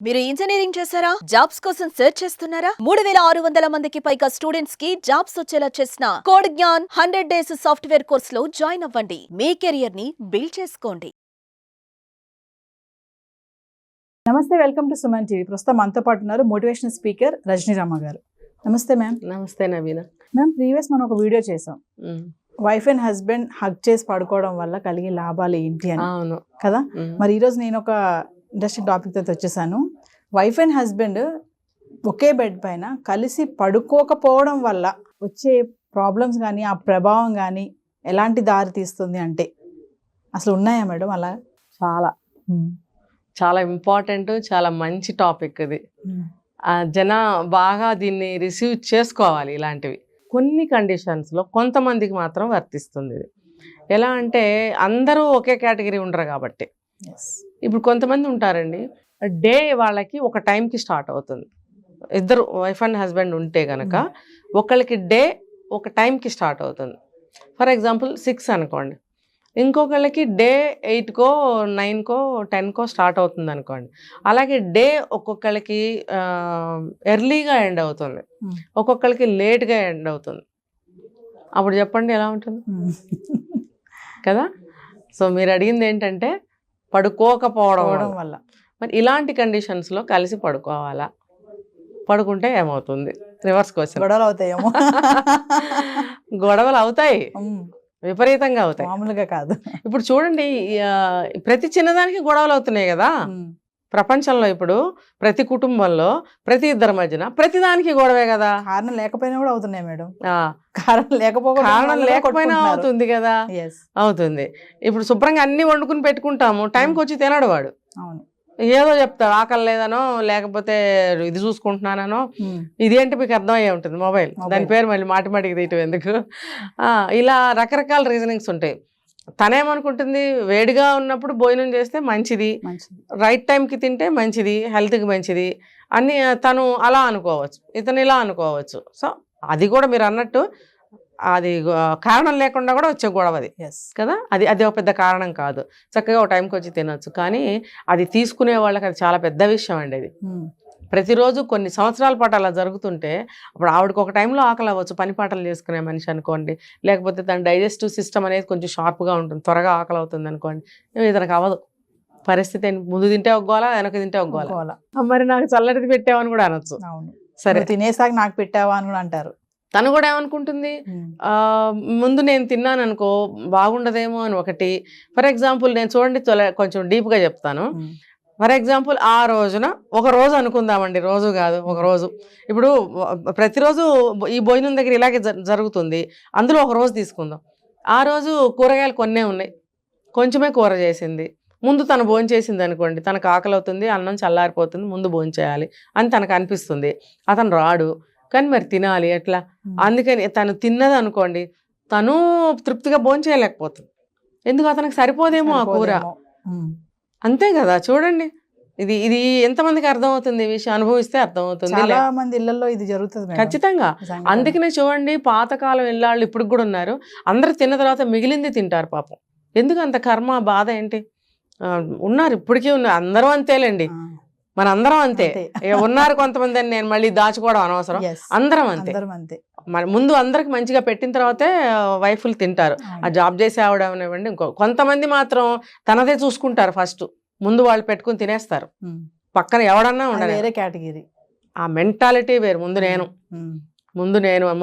మీరు ఇంజనీరింగ్ చేశారా? జాబ్స్ కోసం సెర్చ్ చేస్తున్నారా? 3600 మందికి పైగా స్టూడెంట్స్ కి జాబ్స్ వచ్చేలా చేసిన code Gyan 100 days software course లో జాయిన్ అవ్వండి. మీ కెరియర్ ని బిల్డ్ చేసుకోండి. నమస్తే, వెల్కమ్ టు సుమన్ టీవీ. ప్రస్తుతం మనతో పాటు ఉన్నారు మోటివేషనల్ స్పీకర్ రజనీరామ గారు. నమస్తే మ్యామ్. నమస్తే నవీన. మ్యామ్, ప్రీవియస్ మనం ఒక వీడియో చేసాం, వైఫ్ అండ్ హస్బెండ్ హగ్ చేసి పడుకోవడం వల్ల కలిగే లాభాలు ఏంటి అని. అవును కదా. మరి ఈరోజు నేను ఒక ఇంట్రెస్టింగ్ టాపిక్ తో వచ్చేసాను. Wife and husband okay bed పైన కలిసి పడుకోకపోవడం వల్ల వచ్చే ప్రాబ్లమ్స్ కానీ ఆ ప్రభావం కానీ ఎలాంటి దారి తీస్తుంది అంటే అసలు ఉన్నాయా మేడం అలా? చాలా చాలా ఇంపార్టెంట్, చాలా మంచి టాపిక్ ఇది. జన బాగా దీన్ని రిసీవ్ చేసుకోవాలి. ఇలాంటివి కొన్ని కండిషన్స్లో కొంతమందికి మాత్రం వర్తిస్తుంది ఇది. ఎలా అంటే అందరూ ఒకే కేటగిరీ ఉండరు కాబట్టి. ఇప్పుడు కొంతమంది ఉంటారండి, డే వాళ్ళకి ఒక టైంకి స్టార్ట్ అవుతుంది. ఇద్దరు వైఫ్ అండ్ హస్బెండ్ ఉంటే కనుక ఒకళ్ళకి డే ఒక టైంకి స్టార్ట్ అవుతుంది. ఫర్ ఎగ్జాంపుల్ 6 అనుకోండి, ఇంకొకళ్ళకి డే 8కో 9కో 10కో స్టార్ట్ అవుతుంది అనుకోండి. అలాగే డే ఒక్కొక్కళ్ళకి ఎర్లీగా ఎండ్ అవుతుంది, ఒక్కొక్కళ్ళకి లేట్గా ఎండ్ అవుతుంది. అప్పుడు చెప్పండి ఎలా ఉంటుంది కదా. సో మీరు అడిగింది ఏంటంటే పడుకోకపోవడం వల్ల. మరి ఇలాంటి కండిషన్స్లో కలిసి పడుకోవాలా? పడుకుంటే ఏమవుతుంది? Reverse question. గొడవలు అవుతాయేమో. గొడవలు అవుతాయి, విపరీతంగా అవుతాయి, మామూలుగా కాదు. ఇప్పుడు చూడండి, ప్రతి చిన్నదానికి గొడవలు అవుతున్నాయి కదా ప్రపంచంలో. ఇప్పుడు ప్రతి కుటుంబంలో ప్రతి ఇద్దరి మధ్యన ప్రతిదానికి గొడవే కదా. కారణం లేకపోయినా కూడా అవుతున్నాయి మేడం. కారణం లేకపోయినా అవుతుంది కదా. అవుతుంది. ఇప్పుడు శుభ్రంగా అన్ని వండుకుని పెట్టుకుంటాము, టైంకి వచ్చి తినడు వాడు. అవును, ఏదో చెప్తాడు, ఆకలి లేదనో లేకపోతే ఇది చూసుకుంటున్నానో. ఇదేంటి మీకు అర్థమయ్యే ఉంటుంది, మొబైల్. దాని పేరు మళ్ళీ మాటిమాటికి తీయటం ఎందుకు. ఇలా రకరకాల రీజనింగ్స్ ఉంటాయి. తనేమనుకుంటుంది, వేడిగా ఉన్నప్పుడు భోజనం చేస్తే మంచిది, రైట్ టైంకి తింటే మంచిది, హెల్త్కి మంచిది అని తను అలా అనుకోవచ్చు, ఇతను ఇలా అనుకోవచ్చు. సో అది కూడా మీరు అన్నట్టు అది కారణం లేకుండా కూడా వచ్చే గొడవ అది కదా. అది ఒక పెద్ద కారణం కాదు, చక్కగా ఒక టైంకి వచ్చి తినొచ్చు. కానీ అది తీసుకునే వాళ్ళకి అది చాలా పెద్ద విషయం అండి. అది ప్రతిరోజు కొన్ని సంవత్సరాల పాటు అలా జరుగుతుంటే అప్పుడు ఆవిడకి ఒక టైంలో ఆకలి అవ్వచ్చు, పని పాటలు చేసుకునే మనిషి అనుకోండి, లేకపోతే తన డైజెస్టివ్ సిస్టమ్ అనేది కొంచెం షార్ప్గా ఉంటుంది, త్వరగా ఆకలి అవుతుంది అనుకోండి. ఇతనికి అవ్వదు పరిస్థితి. ముందు తింటే ఒగ్గోలా, వెనక తింటే ఒగ్గోలా. మరి నాకు చల్లటిది పెట్టావని కూడా అనొచ్చు. సరే, తినేసాక నాకు పెట్టావా అని కూడా అంటారు. తను కూడా ఏమనుకుంటుంది, ముందు నేను తిన్నాను అనుకో బాగుండదేమో అని ఒకటి. ఫర్ ఎగ్జాంపుల్ నేను చూడండి కొంచెం డీప్గా చెప్తాను. ఫర్ ఎగ్జాంపుల్ ఆ రోజున ఒక రోజు అనుకుందామండి, రోజు కాదు ఒక రోజు. ఇప్పుడు ప్రతిరోజు ఈ భోజనం దగ్గర ఇలాగే జరుగుతుంది, అందులో ఒక రోజు తీసుకుందాం. ఆ రోజు కూరగాయలు కొన్నే ఉన్నాయి, కొంచెమే కూర చేసింది. ముందు తను భోజనం చేసింది అనుకోండి, తనకు ఆకలి అవుతుంది, అన్నం చల్లారిపోతుంది, ముందు భోజనం చేయాలి అని తనకు అనిపిస్తుంది. అతను రాడు, కానీ మరి తినాలి ఎట్లా. అందుకని తను తిన్నది అనుకోండి, తను తృప్తిగా భోజనం చేయలేకపోతుంది. ఎందుకు? అతనికి సరిపోదేమో ఆ కూర. అంతే కదా. చూడండి, ఇది ఎంతమందికి అర్థమవుతుంది ఈ విషయం? అనుభవిస్తే అర్థమవుతుంది. చాలా మంది ఇళ్లలో ఇది జరుగుతుంది ఖచ్చితంగా. అందుకనే చూడండి, పాతకాలం ఇళ్ళాళ్ళు ఇప్పుడు కూడా ఉన్నారు, అందరు తిన్న తర్వాత మిగిలింది తింటారు పాపం. ఎందుకు అంత కర్మ బాధ ఏంటి? ఉన్నారు, ఇప్పటికీ ఉన్నారు, అందరూ అంతేలేండి, మన అందరం అంతే. ఉన్నారు కొంతమంది అని నేను మళ్ళీ దాచుకోవడం అనవసరం, అందరం అంతే. ముందు అందరికి మంచిగా పెట్టిన తర్వాతే వైఫ్లు తింటారు. ఆ జాబ్ చేసే ఆవిడనివ్వండి, కొంతమంది మాత్రం తనదే చూసుకుంటారు ఫస్ట్, ముందు వాళ్ళు పెట్టుకుని తినేస్తారు, పక్కన ఎవడన్నా ఉండాలి. వేరే కేటగిరీ, ఆ మెంటాలిటీ వేరు.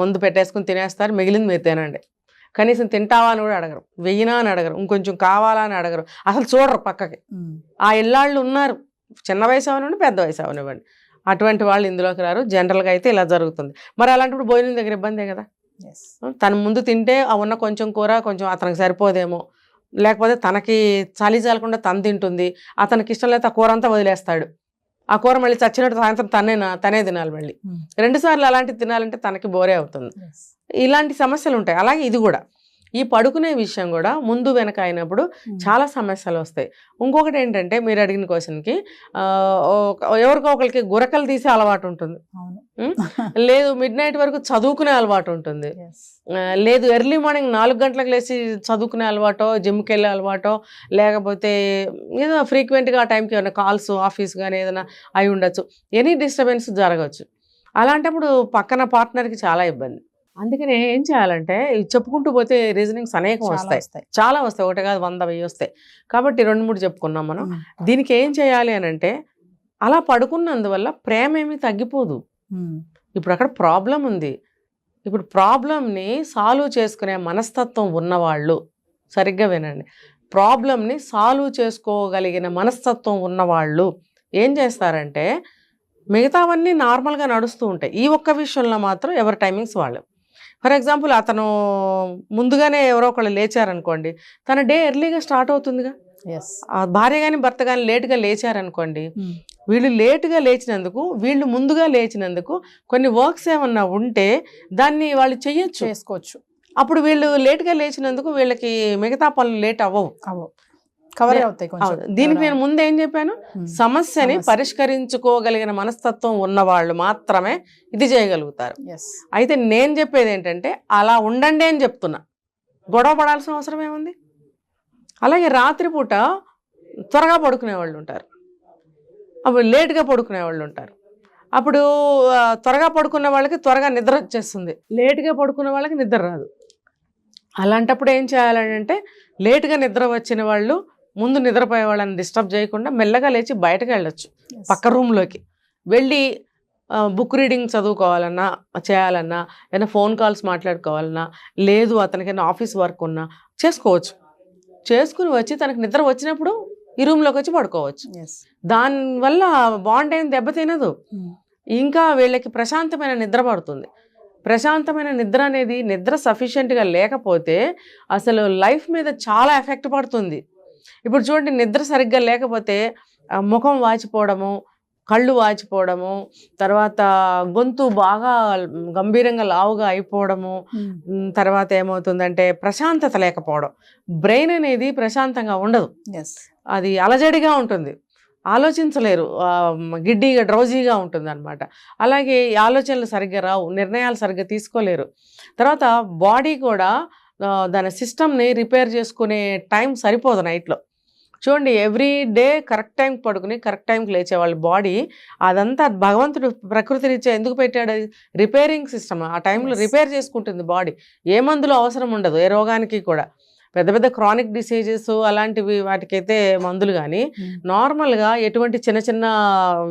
ముందు పెట్టేసుకుని తినేస్తారు, మిగిలింది మీరు తినండి. కనీసం తింటావా అని కూడా అడగరు, వెయ్యినా అని అడగరు, ఇంకొంచెం కావాలా అని అడగరు, అసలు చూడరు పక్కకి. ఆ ఇళ్ళాళ్ళు ఉన్నారు, చిన్న వయసు అవనివ్వండి, పెద్ద వయసు అవనివ్వండి, అటువంటి వాళ్ళు ఇందులోకి రారు. జనరల్గా అయితే ఇలా జరుగుతుంది. మరి అలాంటప్పుడు భోజనం దగ్గర ఇబ్బందే కదా. తను ముందు తింటే ఆ ఉన్న కొంచెం కూర కొంచెం అతనికి సరిపోదేమో, లేకపోతే తనకి చలి చాలకుండా తను తింటుంది, అతనికి ఇష్టం లేకపోతే ఆ కూర అంతా వదిలేస్తాడు. ఆ కూర మళ్ళీ చచ్చినట్టు సాయంత్రం తనే తినాలి. మళ్ళీ 2 సార్లు అలాంటివి తినాలంటే తనకి బోరే అవుతుంది. ఇలాంటి సమస్యలు ఉంటాయి. అలాగే ఇది కూడా ఈ పడుకునే విషయం కూడా ముందు వెనక అయినప్పుడు చాలా సమస్యలు వస్తాయి. ఇంకొకటి ఏంటంటే మీరు అడిగిన క్వశ్చన్కి ఎవరికో ఒకరికి గురకలు తీసే అలవాటు ఉంటుంది, లేదు మిడ్ నైట్ వరకు చదువుకునే అలవాటు ఉంటుంది, లేదు ఎర్లీ మార్నింగ్ 4 గంటలకు లేచి చదువుకునే అలవాటో, జిమ్కి వెళ్ళే అలవాటో, లేకపోతే ఏదో ఫ్రీక్వెంట్గా ఆ టైంకి ఏమైనా కాల్స్ ఆఫీస్ కానీ ఏదైనా అయి ఉండొచ్చు, ఎనీ డిస్టర్బెన్స్ జరగవచ్చు. అలాంటప్పుడు పక్కన పార్ట్నర్కి చాలా ఇబ్బంది. అందుకని ఏం చేయాలంటే చెప్పుకుంటూ పోతే రీజనింగ్స్ అనేకం వస్తాయి, చాలా వస్తాయి, ఒకటి కాదు 100-1000 వస్తాయి. కాబట్టి 2-3 చెప్పుకున్నాం మనం. దీనికి ఏం చేయాలి అని అంటే, అలా పడుకున్నందువల్ల ప్రేమ ఏమీ తగ్గిపోదు. ఇప్పుడు అక్కడ ప్రాబ్లం ఉంది. ఇప్పుడు ప్రాబ్లంని సాల్వ్ చేసుకునే మనస్తత్వం ఉన్నవాళ్ళు, సరిగ్గా వినండి, ప్రాబ్లంని సాల్వ్ చేసుకోగలిగిన మనస్తత్వం ఉన్నవాళ్ళు ఏం చేస్తారంటే మిగతావన్నీ నార్మల్గా నడుస్తూ ఉంటాయి. ఈ ఒక్క విషయంలో మాత్రం ఎవరి టైమింగ్స్ వాళ్ళు. ఫర్ ఎగ్జాంపుల్ అతను ముందుగానే ఎవరో ఒకళ్ళు లేచారనుకోండి, తన డే ఎర్లీగా స్టార్ట్ అవుతుందిగా. భార్య కానీ భర్త కానీ లేట్గా లేచారనుకోండి, వీళ్ళు లేటుగా లేచినందుకు, వీళ్ళు ముందుగా లేచినందుకు కొన్ని వర్క్స్ ఏమన్నా ఉంటే దాన్ని వాళ్ళు చేసుకోవచ్చు. అప్పుడు వీళ్ళు లేట్గా లేచినందుకు వీళ్ళకి మిగతా పనులు లేట్ అవ్వవు, కవర్ అవుతాయి. దీనికి నేను ముందు ఏం చెప్పాను, సమస్యని పరిష్కరించుకోగలిగిన మనస్తత్వం ఉన్నవాళ్ళు మాత్రమే ఇది చేయగలుగుతారు. అయితే నేను చెప్పేది ఏంటంటే అలా ఉండండి అని చెప్తున్నా, గొడవ పడాల్సిన అవసరం ఏముంది. అలాగే రాత్రిపూట త్వరగా పడుకునే వాళ్ళు ఉంటారు, అప్పుడు లేట్గా పడుకునే వాళ్ళు ఉంటారు. అప్పుడు త్వరగా పడుకున్న వాళ్ళకి త్వరగా నిద్ర వచ్చేస్తుంది, లేట్గా పడుకున్న వాళ్ళకి నిద్ర రాదు. అలాంటప్పుడు ఏం చేయాలంటే లేట్గా నిద్ర వచ్చిన వాళ్ళు ముందు నిద్రపోయే వాళ్ళని డిస్టర్బ్ చేయకుండా మెల్లగా లేచి బయటకు వెళ్ళొచ్చు, పక్క రూమ్లోకి వెళ్ళి బుక్ రీడింగ్ చదువుకోవాలన్నా చేయాలన్నా, ఏదైనా ఫోన్ కాల్స్ మాట్లాడుకోవాలన్నా, లేదు అతనికైనా ఆఫీస్ వర్క్ ఉన్నా చేసుకోవచ్చు. చేసుకుని వచ్చి తనకు నిద్ర వచ్చినప్పుడు ఈ రూమ్లోకి వచ్చి పడుకోవచ్చు. దానివల్ల బాండ్ ఏం దెబ్బతినదు, ఇంకా వీళ్ళకి ప్రశాంతమైన నిద్ర పడుతుంది. ప్రశాంతమైన నిద్ర అనేది, నిద్ర సఫిషియెంట్గా లేకపోతే అసలు లైఫ్ మీద చాలా ఎఫెక్ట్ పడుతుంది. ఇప్పుడు చూడండి, నిద్ర సరిగ్గా లేకపోతే ముఖం వాచిపోవడము, కళ్ళు వాచిపోవడము, తర్వాత గొంతు బాగా గంభీరంగా లావుగా అయిపోవడము, తర్వాత ఏమవుతుందంటే ప్రశాంతత లేకపోవడం, బ్రెయిన్ అనేది ప్రశాంతంగా ఉండదు, అది అలజడిగా ఉంటుంది, ఆలోచించలేరు, గిడ్డీగా డ్రౌజీగా ఉంటుంది అనమాట. అలాగే ఆలోచనలు సరిగ్గా రావు, నిర్ణయాలు సరిగ్గా తీసుకోలేరు. తర్వాత బాడీ కూడా దాని సిస్టమ్ని రిపేర్ చేసుకునే టైం సరిపోదు నైట్లో. చూడండి, ఎవ్రీ డే కరెక్ట్ టైంకి పడుకుని కరెక్ట్ టైంకి లేచే వాళ్ళ బాడీ, అదంతా భగవంతుడు ప్రకృతి రీత్యా ఎందుకు పెట్టాడు, రిపేరింగ్ సిస్టమ్. ఆ టైంలో రిపేర్ చేసుకుంటుంది బాడీ, ఏ మందులు అవసరం ఉండదు ఏ రోగానికి కూడా. పెద్ద పెద్ద క్రానిక్ డిసీజెస్ అలాంటివి వాటికైతే మందులు, కానీ నార్మల్గా ఎటువంటి చిన్న చిన్న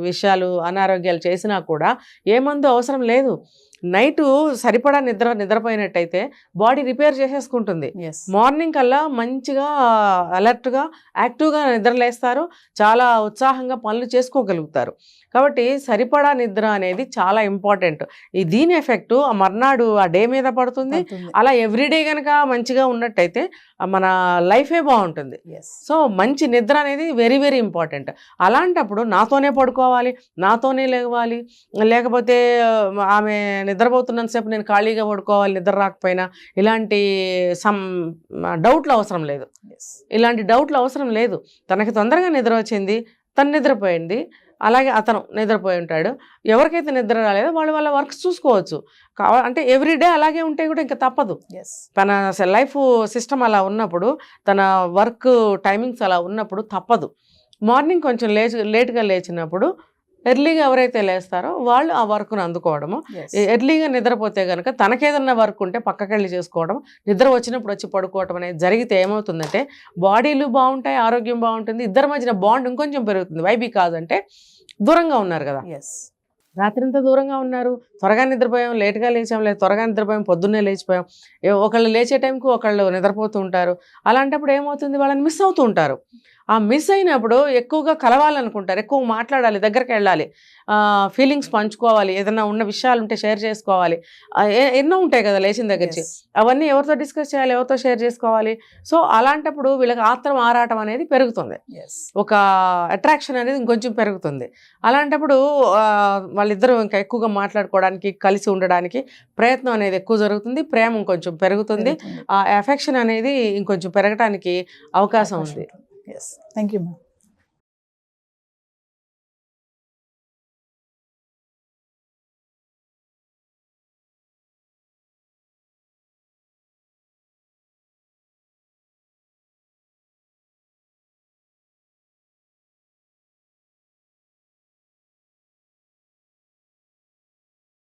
విషయాలు అనారోగ్యాలు చేసినా కూడా ఏ మందు అవసరం లేదు. నైట్ సరిపడా నిద్రపోయినట్టయితే బాడీ రిపేర్ చేసేసుకుంటుంది. మార్నింగ్ కల్లా మంచిగా అలర్ట్గా యాక్టివ్గా నిద్రలేస్తారు, చాలా ఉత్సాహంగా పనులు చేసుకోగలుగుతారు. కాబట్టి సరిపడా నిద్ర అనేది చాలా ఇంపార్టెంట్. దీని ఎఫెక్ట్ ఆ మర్నాడు ఆ డే మీద పడుతుంది. అలా ఎవ్రీడే కనుక మంచిగా ఉన్నట్టయితే మన లైఫే బాగుంటుంది. సో మంచి నిద్ర అనేది వెరీ వెరీ ఇంపార్టెంట్. అలాంటప్పుడు నాతోనే పడుకోవాలి, నాతోనే లేవాలి, లేకపోతే ఆమె నిద్రపోతున్నంతసేపు నేను ఖాళీగా పడుకోవాలి నిద్ర రాకపోయినా, ఇలాంటి డౌట్లు అవసరం లేదు. ఇలాంటి డౌట్లు అవసరం లేదు. తనకి తొందరగా నిద్ర వచ్చింది, తను నిద్రపోయింది, అలాగే అతను నిద్రపోయి ఉంటాడు. ఎవరికైతే నిద్ర రాలేదో వాళ్ళు వాళ్ళ వర్క్స్ చూసుకోవచ్చు. అంటే ఎవ్రీడే అలాగే ఉంటే కూడా ఇంకా తప్పదు. తన లైఫ్ సిస్టమ్ అలా ఉన్నప్పుడు, తన వర్క్ టైమింగ్స్ అలా ఉన్నప్పుడు తప్పదు. మార్నింగ్ కొంచెం లేట్గా లేచినప్పుడు ఎర్లీగా ఎవరైతే లేస్తారో వాళ్ళు ఆ వర్క్ను అందుకోవడము. ఎర్లీగా నిద్రపోతే కనుక తనకేదన్నా వర్క్ ఉంటే పక్కకెళ్ళి చేసుకోవడం, నిద్ర వచ్చినప్పుడు వచ్చి పడుకోవడం అనేది జరిగితే ఏమవుతుందంటే బాడీలు బాగుంటాయి, ఆరోగ్యం బాగుంటుంది, ఇద్దరి మధ్యన బాండ్ ఇంకొంచెం పెరుగుతుంది. వైబీ కాదంటే దూరంగా ఉన్నారు కదా, రాత్రింతా దూరంగా ఉన్నారు, త్వరగా నిద్రపోయాం, లేట్గా లేచాం, లేదు త్వరగా నిద్రపోయాం, పొద్దున్నే లేచిపోయాం, ఒకళ్ళు లేచే టైంకు ఒకళ్ళు నిద్రపోతూ ఉంటారు. అలాంటప్పుడు ఏమవుతుంది, వాళ్ళని మిస్ అవుతూ ఉంటారు. ఆ మిస్ అయినప్పుడు ఎక్కువగా కలవాలనుకుంటారు, ఎక్కువ మాట్లాడాలి, దగ్గరికి వెళ్ళాలి, ఫీలింగ్స్ పంచుకోవాలి, ఏదైనా ఉన్న విషయాలు ఉంటే షేర్ చేసుకోవాలి, ఎన్నో ఉంటాయి కదా లేచిన దగ్గర నుంచి. అవన్నీ ఎవరితో డిస్కస్ చేయాలి, ఎవరితో షేర్ చేసుకోవాలి. సో అలాంటప్పుడు వీళ్ళకి ఆత్రం ఆరాటం అనేది పెరుగుతుంది, ఒక అట్రాక్షన్ అనేది ఇంకొంచెం పెరుగుతుంది. అలాంటప్పుడు వాళ్ళిద్దరూ ఇంకా ఎక్కువగా మాట్లాడుకోవడానికి, కలిసి ఉండడానికి ప్రయత్నం అనేది ఎక్కువ జరుగుతుంది, ప్రేమ ఇంకొంచెం పెరుగుతుంది, ఆ ఎఫెక్షన్ అనేది ఇంకొంచెం పెరగడానికి అవకాశం ఉంది. Yes. Thank you, ma'am.